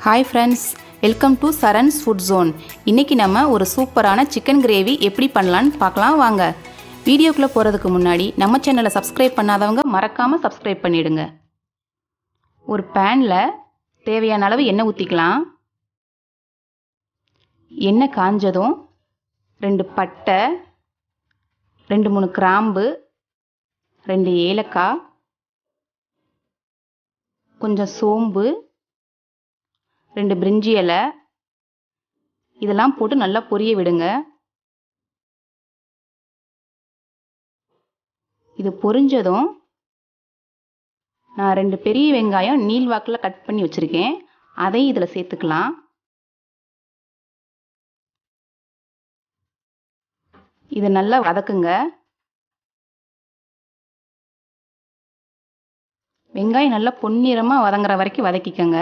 Hi friends, welcome to Charan's food zone. இன்றைக்கி நம்ம ஒரு சூப்பரான சிக்கன் கிரேவி எப்படி பண்ணலான்னு பார்க்கலாம் வாங்க. வீடியோக்குள்ளே போகிறதுக்கு முன்னாடி நம்ம சேனலை சப்ஸ்கிரைப் பண்ணாதவங்க மறக்காமல் சப்ஸ்கிரைப் பண்ணிவிடுங்க. ஒரு பேனில் தேவையான அளவு எண்ணெய் ஊற்றிக்கலாம். எண்ணெய் காஞ்சதும் 2 பட்டை, 2-3 கிராம்பு, 2 ஏலக்காய், கொஞ்சம் சோம்பு, 2 பிரிஞ்சி இலை இதெல்லாம் போட்டு நல்லா பொரிய விடுங்க. இது பொரிஞ்சதும் நான் 2 பெரிய வெங்காயம் நீள்வாக்கில் கட் பண்ணி வச்சுருக்கேன், அதையும் இதில் சேர்த்துக்கலாம். இதை நல்லா வதக்குங்க. வெங்காயம் நல்லா பொன்னிறமாக வதங்குற வரைக்கும் வதக்கிக்கங்க.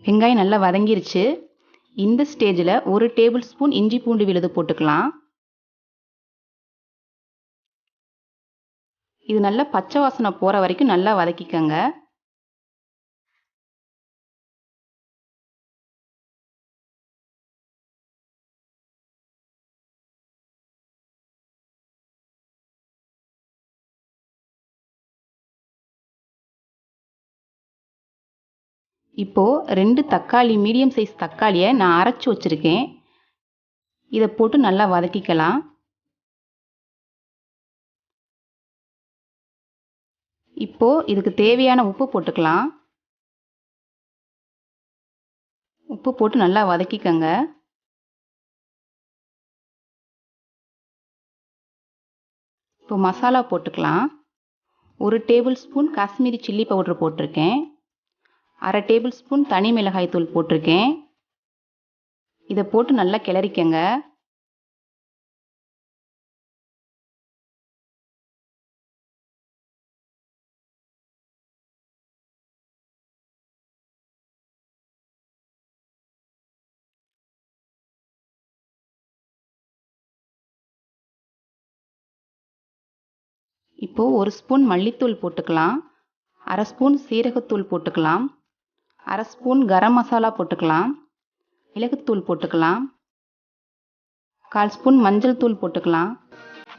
வெங்காயம் நல்லா வதங்கிருச்சு. இந்த ஸ்டேஜில் 1 டேபிள் ஸ்பூன் இஞ்சி பூண்டு விழுது போட்டுக்கலாம். இது நல்லா பச்சை வாசனை போகிற வரைக்கும் நல்லா வதக்கிக்கங்க. இப்போது 2 தக்காளி, மீடியம் சைஸ் தக்காளியை நான் அரைச்சி வச்சுருக்கேன், இதை போட்டு நல்லா வதக்கிக்கலாம். இப்போது இதுக்கு தேவையான உப்பு போட்டுக்கலாம். உப்பு போட்டு நல்லா வதக்கிக்கங்க. இப்போ மசாலா போட்டுக்கலாம். 1 table spoon Kashmiri chilli powder போட்டிருக்கேன், 1/2 டேபிள் ஸ்பூன் தனி மிளகாய் தூள் போட்டிருக்கேன். இதை போட்டு நல்லா கிளறிக்கங்க. இப்போ 1 ஸ்பூன் மல்லித்தூள் போட்டுக்கலாம், 1/2 ஸ்பூன் சீரகத்தூள் போட்டுக்கலாம், 1/2 ஸ்பூன் கரம் மசாலா போட்டுக்கலாம், மிளகுத்தூள் போட்டுக்கலாம், 1/4 ஸ்பூன் மஞ்சள் தூள் போட்டுக்கலாம்.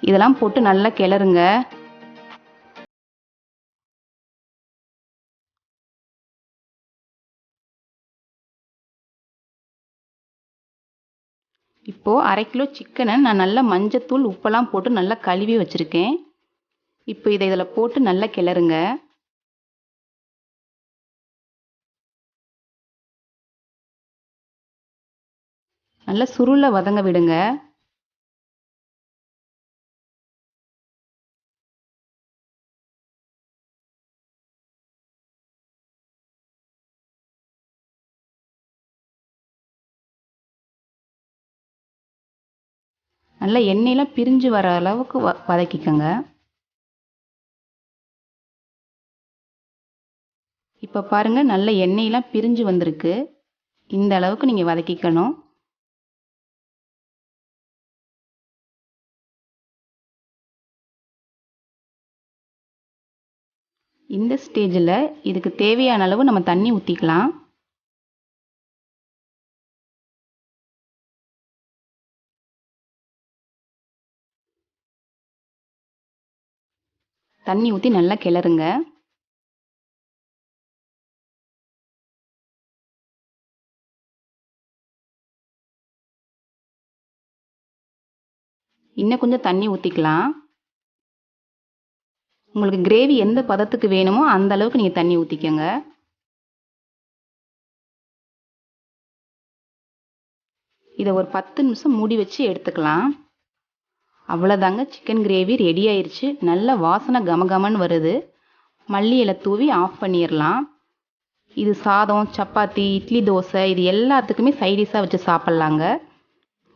இதெல்லாம் போட்டு நல்லா கிளறுங்க. இப்போது 1/2 கிலோ சிக்கனை நான் நல்லா மஞ்சத்தூள் உப்பெல்லாம் போட்டு நல்லா கழுவி வச்சுருக்கேன். இப்போ இதை இதில் போட்டு நல்லா கிளறுங்க. நல்லா சுருள வதங்க விடுங்க. நல்லா எண்ணெயெல்லாம் பிரிஞ்சு வர அளவுக்கு வதக்கிக்கங்க. இப்போ பாருங்கள், நல்ல எண்ணெயெல்லாம் பிரிஞ்சு வந்திருக்கு. இந்த அளவுக்கு நீங்கள் வதக்கிக்கணும். இந்த ஸ்டேஜில் இதுக்கு தேவையான அளவு நம்ம தண்ணி ஊற்றிக்கலாம். தண்ணி ஊற்றி நல்லா கிளறுங்க. இன்னும் கொஞ்சம் தண்ணி ஊற்றிக்கலாம். உங்களுக்கு கிரேவி எந்த பதத்துக்கு வேணுமோ அந்த அளவுக்கு நீங்கள் தண்ணி ஊற்றிக்கங்க. இதை ஒரு 10 நிமிஷம் மூடி வச்சு எடுத்துக்கலாம். அவ்வளோதாங்க, சிக்கன் கிரேவி ரெடி ஆயிடுச்சு. நல்ல வாசனை கமகமன்னு வருது. மல்லி இலை தூவி ஆஃப் பண்ணிடலாம். இது சாதம், சப்பாத்தி, இட்லி, தோசை இது எல்லாத்துக்குமே சைடிஷாக வச்சு சாப்பிட்லாங்க.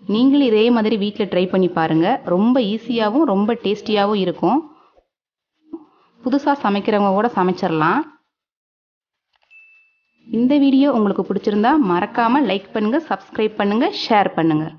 நீங்களும் இதே மாதிரி வீட்டில் ட்ரை பண்ணி பாருங்கள். ரொம்ப ஈஸியாகவும் ரொம்ப டேஸ்டியாகவும் இருக்கும். புதுசாக சமைக்கிறவங்க கூட சமைச்சிடலாம். இந்த வீடியோ உங்களுக்கு பிடிச்சிருந்தா மறக்காமல் லைக் பண்ணுங்கள், சப்ஸ்கிரைப் பண்ணுங்கள், ஷேர் பண்ணுங்கள்.